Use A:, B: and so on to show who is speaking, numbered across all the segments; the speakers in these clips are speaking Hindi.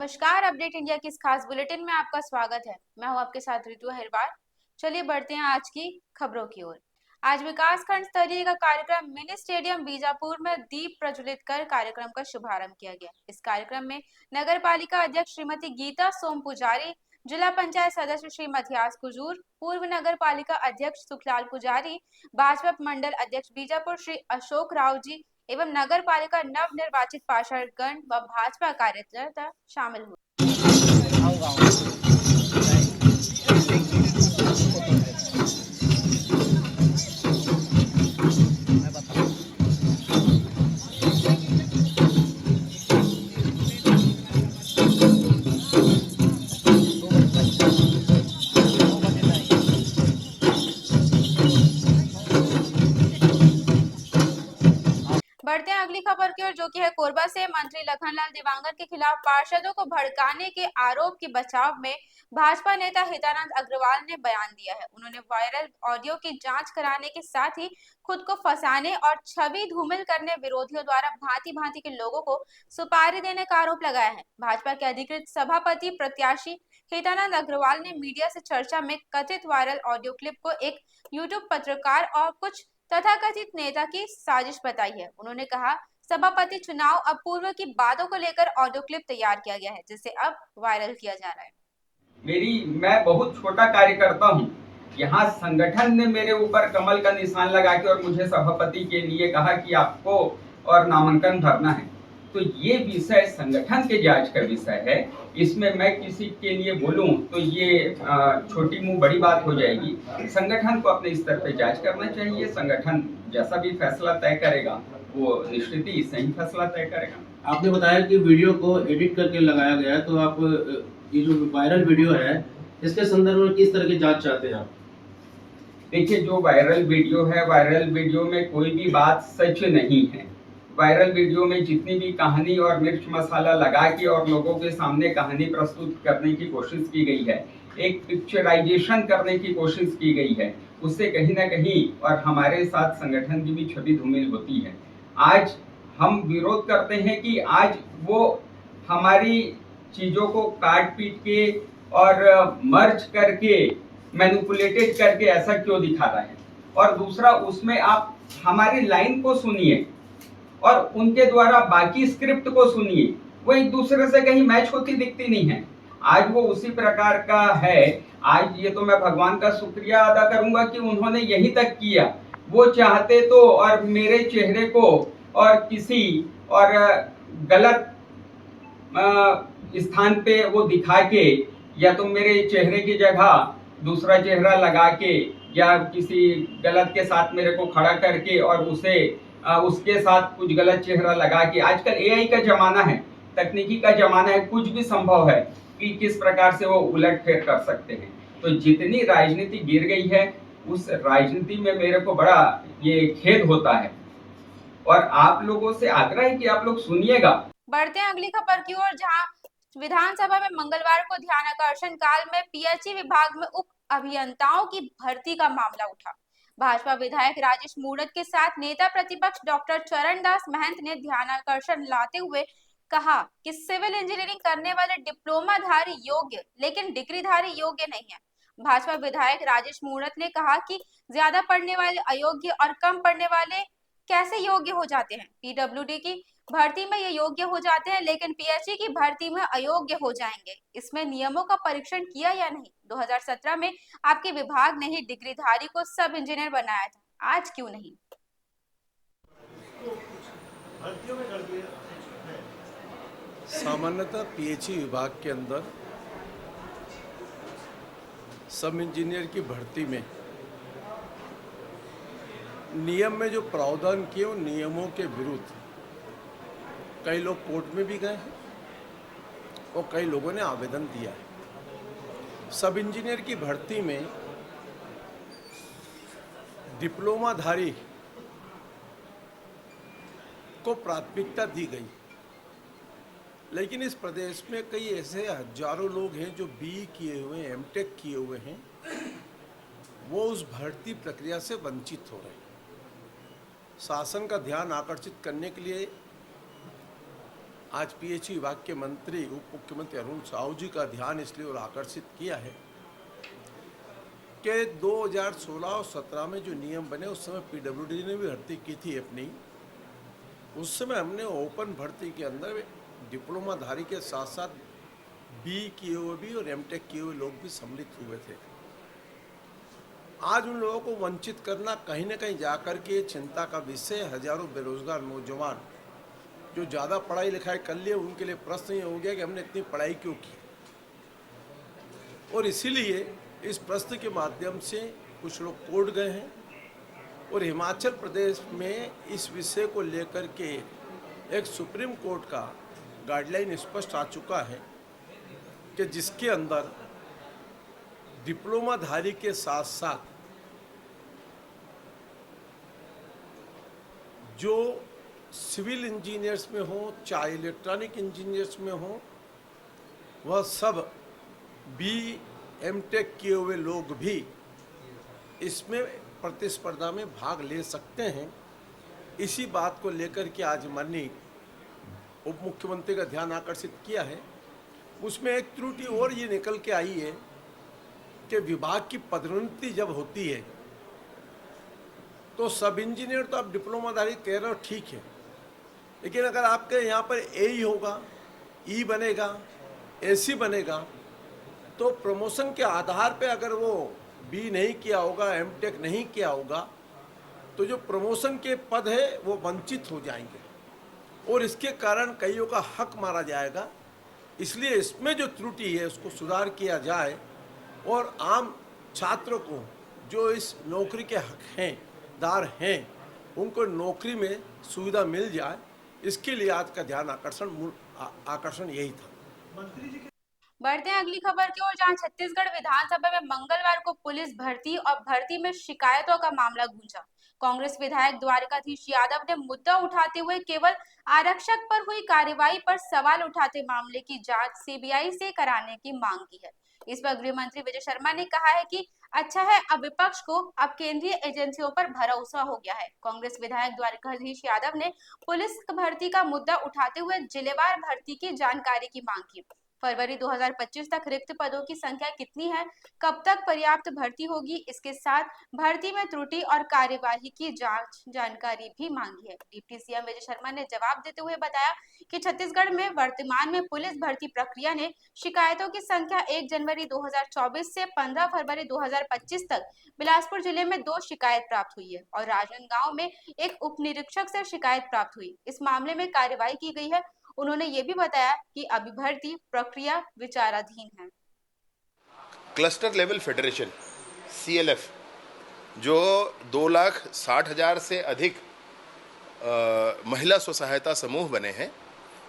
A: नमस्कार। अपडेट इंडिया की इस खास बुलेटिन में आपका स्वागत है। मैं हूं आपके साथ ऋतु अहिरवार। चलिए बढ़ते हैं आज की खबरों की ओर। आज विकास खंड स्तरीय का कार्यक्रम मिनी स्टेडियम बीजापुर में दीप प्रज्वलित कर कार्यक्रम का शुभारंभ किया गया। इस कार्यक्रम में नगर पालिका अध्यक्ष श्रीमती गीता सोम पुजारी, जिला पंचायत सदस्य श्री मथियास कुजूर, पूर्व नगर पालिका अध्यक्ष सुखलाल पुजारी, भाजपा मंडल अध्यक्ष बीजापुर श्री अशोक राव जी एवं नगर पालिका नव निर्वाचित पार्षदगण व भाजपा कार्यकर्ता शामिल हुए। बढ़ते हैं अगली खबर की ओर, जो कि है कोरबा से। मंत्री लखनलाल देवांगन के खिलाफ पार्षदों को भड़काने के आरोप के बचाव में भाजपा नेता हितानंद अग्रवाल ने बयान दिया है। उन्होंने वायरल ऑडियो की जांच कराने के साथ ही खुद को फंसाने और छवि धूमिल करने विरोधियों द्वारा भांति भांति के लोगों को सुपारी देने का आरोप लगाया है। भाजपा के अधिकृत सभापति प्रत्याशी हितानंद अग्रवाल ने मीडिया से चर्चा में कथित वायरल ऑडियो क्लिप को एक यूट्यूब पत्रकार और कुछ तथाकथित नेता की साजिश बताई है। उन्होंने कहा, सभापति चुनाव अब पूर्व की बातों को लेकर ऑडियो क्लिप तैयार किया गया है, जिसे अब वायरल किया जा रहा है।
B: मैं बहुत छोटा कार्यकर्ता हूँ। यहाँ संगठन ने मेरे ऊपर कमल का निशान लगा के और मुझे सभापति के लिए कहा कि आपको और नामांकन भरना है। तो ये विषय संगठन के जांच का विषय है। इसमें मैं किसी के लिए बोलूं तो ये छोटी मुंह बड़ी बात हो जाएगी। संगठन को अपने स्तर पे जांच करना चाहिए। संगठन जैसा भी फैसला तय करेगा वो निश्चित ही सही फैसला तय करेगा।
C: आपने बताया कि वीडियो को एडिट करके लगाया गया है, तो आप ये जो वायरल वीडियो है इसके संदर्भ में किस तरह की जांच चाहते हैं आप?
B: देखिए, जो वायरल वीडियो में कोई भी बात सच नहीं है। वायरल वीडियो में जितनी भी कहानी और मिर्च मसाला लगा के और लोगों के सामने कहानी प्रस्तुत करने की कोशिश की गई है, एक पिक्चराइजेशन करने की कोशिश की गई है, उससे कहीं ना कहीं और हमारे साथ संगठन की भी छवि धूमिल होती है। आज हम विरोध करते हैं कि आज वो हमारी चीजों को काट पीट के और मर्ज करके मैनिपुलेटेड करके ऐसा क्यों दिखा रहा है। और दूसरा, उसमें आप हमारी लाइन को सुनिए और उनके द्वारा बाकी स्क्रिप्ट को सुनिए, वो एक दूसरे से कहीं मैच होती दिखती नहीं है। आज वो उसी प्रकार का है। आज ये तो मैं भगवान का शुक्रिया अदा करूंगा कि उन्होंने यहीं तक किया। वो चाहते तो और मेरे चेहरे को और किसी और गलत स्थान पे वो दिखा के, या तो मेरे चेहरे की जगह दूसरा चेहरा लगा के या किसी गलत के साथ मेरे को खड़ा करके और उसे उसके साथ कुछ गलत चेहरा लगा के, आजकल एआई का जमाना है, तकनीकी का जमाना है, कुछ भी संभव है कि किस प्रकार से वो उलट फेर कर सकते हैं। तो जितनी राजनीति गिर गई है उस राजनीति में मेरे को बड़ा ये खेद होता है और आप लोगों से आग्रह है कि आप लोग सुनिएगा।
A: बढ़ते हैं अगली खबर की ओर, जहां विधानसभा में मंगलवार को ध्यानाकर्षण काल में पीएचई विभाग में उप अभियंताओं की भर्ती का मामला उठा। भाजपा विधायक राजेश मूणत के साथ नेता प्रतिपक्ष डॉक्टर चरणदास महंत ने ध्यानाकर्षण लाते हुए कहा कि सिविल इंजीनियरिंग करने वाले डिप्लोमाधारी योग्य लेकिन डिग्रीधारी योग्य नहीं है। भाजपा विधायक राजेश मूणत ने कहा कि ज्यादा पढ़ने वाले अयोग्य और कम पढ़ने वाले कैसे योग्य हो जाते हैं। पीडब्ल्यूडी की भर्ती में ये योग्य हो जाते हैं, लेकिन पीएचई की भर्ती में अयोग्य हो जाएंगे। इसमें नियमों का परीक्षण किया या नहीं? 2017 में आपके विभाग ने ही डिग्रीधारी को सब इंजीनियर बनाया था, आज क्यों नहीं?
D: सामान्यतः पीएचई विभाग के अंदर सब इंजीनियर की भर्ती में नियम में जो प्रावधान किए उन नियमों के विरुद्ध कई लोग कोर्ट में भी गए हैं और कई लोगों ने आवेदन दिया है। सब इंजीनियर की भर्ती में डिप्लोमाधारी को प्राथमिकता दी गई, लेकिन इस प्रदेश में कई ऐसे हजारों लोग हैं जो बीई किए हुए, एमटेक किए हुए हैं, वो उस भर्ती प्रक्रिया से वंचित हो रहे हैं। शासन का ध्यान आकर्षित करने के लिए आज पीएचई विभाग के मंत्री उप मुख्यमंत्री अरुण साहू जी का ध्यान इसलिए और आकर्षित किया है कि 2016 और 17 में जो नियम बने उस समय पीडब्ल्यूडी ने भी भर्ती की थी अपनी। उस समय हमने ओपन भर्ती के अंदर डिप्लोमाधारी के साथ साथ बी किए हुए भी और एमटेक किए हुए लोग भी सम्मिलित हुए थे। आज उन लोगों को वंचित करना कहीं न कहीं जाकर के चिंता का विषय। हजारों बेरोजगार नौजवान जो ज़्यादा पढ़ाई लिखाई कर लिए उनके लिए प्रश्न ये हो गया कि हमने इतनी पढ़ाई क्यों की, और इसीलिए इस प्रश्न के माध्यम से कुछ लोग कोर्ट गए हैं और हिमाचल प्रदेश में इस विषय को लेकर के एक सुप्रीम कोर्ट का गाइडलाइन स्पष्ट आ चुका है कि जिसके अंदर डिप्लोमाधारी के साथ साथ जो सिविल इंजीनियर्स में हो चाहे इलेक्ट्रॉनिक इंजीनियर्स में हो, वह सब बी एमटेक किए हुए लोग भी इसमें प्रतिस्पर्धा में भाग ले सकते हैं। इसी बात को लेकर के आज माननीय उप मुख्यमंत्री का ध्यान आकर्षित किया है। उसमें एक त्रुटि और ये निकल के आई है कि विभाग की पदोन्नति जब होती है तो सब इंजीनियर तो आप डिप्लोमाधारी कह रहे हो, ठीक है, लेकिन अगर आपके यहाँ पर ए होगा, ई बनेगा, एसी बनेगा, तो प्रमोशन के आधार पे अगर वो बी नहीं किया होगा, एमटेक नहीं किया होगा, तो जो प्रमोशन के पद है वो वंचित हो जाएंगे और इसके कारण कईयों का हक मारा जाएगा। इसलिए इसमें जो त्रुटि है उसको सुधार किया जाए और आम छात्रों को जो इस नौकरी के हकदार हैं उनको नौकरी में सुविधा मिल जाए, इसके लिए आज का ध्यान आकर्षण यही था।
A: बढ़ते हैं अगली खबर की ओर, जहां छत्तीसगढ़ विधानसभा में मंगलवार को पुलिस भर्ती और भर्ती में शिकायतों का मामला गूंजा। कांग्रेस विधायक द्वारकाधीश यादव ने मुद्दा उठाते हुए केवल आरक्षक पर हुई कार्रवाई पर सवाल उठाते मामले की जांच सीबीआई से कराने की मांग की है। इस पर गृह मंत्री विजय शर्मा ने कहा है कि अच्छा है, अब विपक्ष को अब केंद्रीय एजेंसियों पर भरोसा हो गया है। कांग्रेस विधायक द्वारकाधीश यादव ने पुलिस भर्ती का मुद्दा उठाते हुए जिलेवार भर्ती की जानकारी की मांग की। फरवरी 2025 तक रिक्त पदों की संख्या कितनी है, कब तक पर्याप्त भर्ती होगी, इसके साथ भर्ती में त्रुटि और कार्यवाही की जानकारी भी मांगी है। डिप्टी सीएम विजय शर्मा ने जवाब देते हुए बताया कि छत्तीसगढ़ में वर्तमान में पुलिस भर्ती प्रक्रिया ने शिकायतों की संख्या 1 जनवरी 2024 से 15 फरवरी 2025 तक बिलासपुर जिले में 2 शिकायत प्राप्त हुई है और राजनांदगांव में एक उप निरीक्षक से शिकायत प्राप्त हुई। इस मामले में कार्रवाई की गई है। उन्होंने ये भी बताया कि अभी भर्ती प्रक्रिया विचाराधीन है।
E: क्लस्टर लेवल फेडरेशन CLF जो 2,60,000 से अधिक महिला स्व सहायता समूह बने हैं,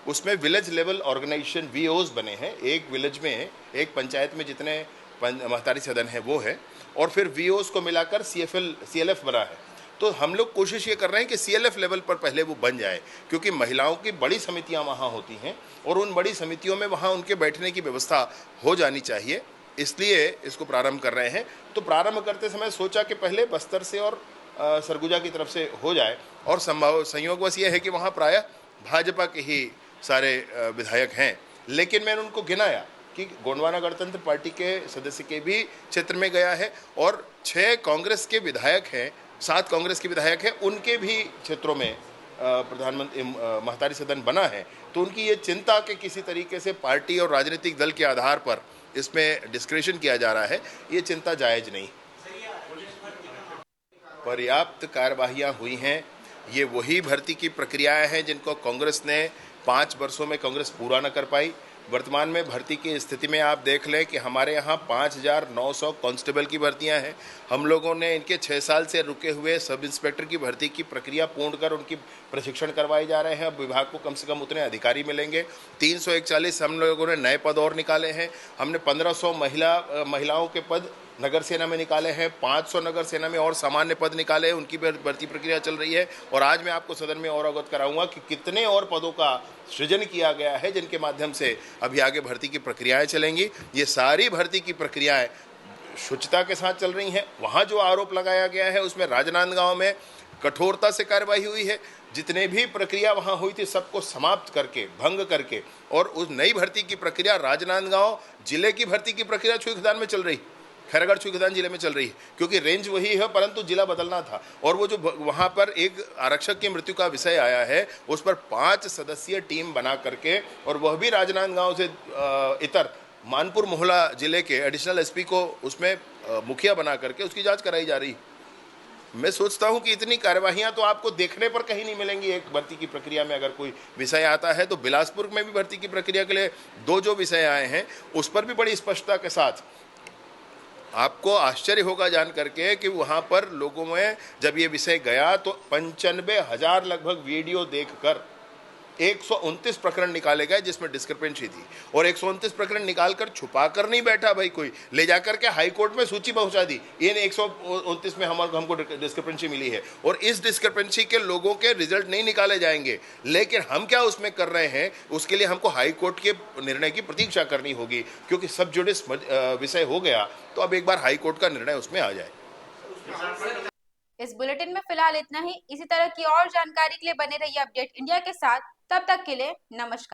E: उसमें विलेज लेवल ऑर्गेनाइजेशन VOs बने हैं। एक विलेज में, एक पंचायत में जितने महतारी सदन है वो है, और फिर VOs को मिलाकर CLF बना है। तो हम लोग कोशिश ये कर रहे हैं कि CLF लेवल पर पहले वो बन जाए, क्योंकि महिलाओं की बड़ी समितियां वहाँ होती हैं और उन बड़ी समितियों में वहाँ उनके बैठने की व्यवस्था हो जानी चाहिए, इसलिए इसको प्रारंभ कर रहे हैं। तो प्रारंभ करते समय सोचा कि पहले बस्तर से और सरगुजा की तरफ से हो जाए, और संयोगवश ये है कि वहाँ प्रायः भाजपा के ही सारे विधायक हैं, लेकिन मैंने उनको गिनाया कि गोंडवाना गणतंत्र पार्टी के सदस्य के भी क्षेत्र में गया है और 6 कांग्रेस के विधायक हैं, 7 कांग्रेस के विधायक हैं, उनके भी क्षेत्रों में प्रधानमंत्री महतारी सदन बना है। तो उनकी ये चिंता कि किसी तरीके से पार्टी और राजनीतिक दल के आधार पर इसमें डिस्क्रिशन किया जा रहा है, ये चिंता जायज नहीं। पर्याप्त कार्यवाहियां हुई हैं। ये वही भर्ती की प्रक्रियाएं हैं जिनको कांग्रेस ने 5 वर्षों में कांग्रेस पूरा न कर पाई। वर्तमान में भर्ती की स्थिति में आप देख लें कि हमारे यहाँ 5,900 कांस्टेबल की भर्तियां हैं। हम लोगों ने इनके 6 साल से रुके हुए सब इंस्पेक्टर की भर्ती की प्रक्रिया पूर्ण कर उनकी प्रशिक्षण करवाए जा रहे हैं। अब विभाग को कम से कम उतने अधिकारी मिलेंगे। 341 हम लोगों ने नए पद और निकाले हैं। हमने 1500 महिलाओं के पद नगर सेना में निकाले हैं, 500 नगर सेना में और सामान्य पद निकाले हैं, उनकी भर्ती प्रक्रिया चल रही है। और आज मैं आपको सदन में और अवगत कराऊंगा कि कितने और पदों का सृजन किया गया है जिनके माध्यम से अभी आगे भर्ती की प्रक्रियाएं चलेंगी। ये सारी भर्ती की प्रक्रियाएं शुचिता के साथ चल रही हैं। वहाँ जो आरोप लगाया गया है उसमें राजनांदगांव में कठोरता से कार्रवाई हुई है, जितने भी प्रक्रिया वहाँ हुई थी सबको समाप्त करके, भंग करके, और उस नई भर्ती की प्रक्रिया राजनांदगांव जिले की भर्ती की प्रक्रिया छुईखदान में चल रही, खैरागढ़ छुईखदान जिले में चल रही है, क्योंकि रेंज वही है परंतु जिला बदलना था। और वो जो वहाँ पर एक आरक्षक की मृत्यु का विषय आया है, उस पर 5 सदस्यीय टीम बना करके, और वह भी राजनांदगांव से इतर मानपुर मोहला जिले के एडिशनल एसपी को उसमें मुखिया बना करके उसकी जांच कराई जा रही। मैं सोचता हूं कि इतनी कार्यवाहियां तो आपको देखने पर कहीं नहीं मिलेंगी। एक भर्ती की प्रक्रिया में अगर कोई विषय आता है तो बिलासपुर में भी भर्ती की प्रक्रिया के लिए 2 जो विषय आए हैं उस पर भी बड़ी स्पष्टता के साथ आपको आश्चर्य होगा जान करके कि वहां पर लोगों में जब ये विषय गया तो 95,000 लगभग वीडियो देखकर 129 प्रकरण निकाले गए जिसमें डिस्क्रिपेंसी थी। और 129 प्रकरण निकालकर छुपा कर नहीं बैठा भाई कोई, ले जाकर के हाई कोर्ट में सूची पहुंचा दी, इन 129 में हमको डिस्क्रिपेंसी मिली है, और इस डिस्क्रिपेंसी के लोगों के रिजल्ट नहीं निकाले जाएंगे। लेकिन हम क्या उसमें कर रहे हैं, उसके लिए हमको हाई कोर्ट के निर्णय की प्रतीक्षा करनी होगी, क्योंकि सब जुडिस विषय हो गया तो अब एक बार हाई कोर्ट का निर्णय उसमें आ जाए।
A: इस बुलेटिन में फिलहाल इतना ही। इसी तरह की और जानकारी के लिए बने रहिए अपडेट इंडिया के साथ। तब तक के लिए नमस्कार।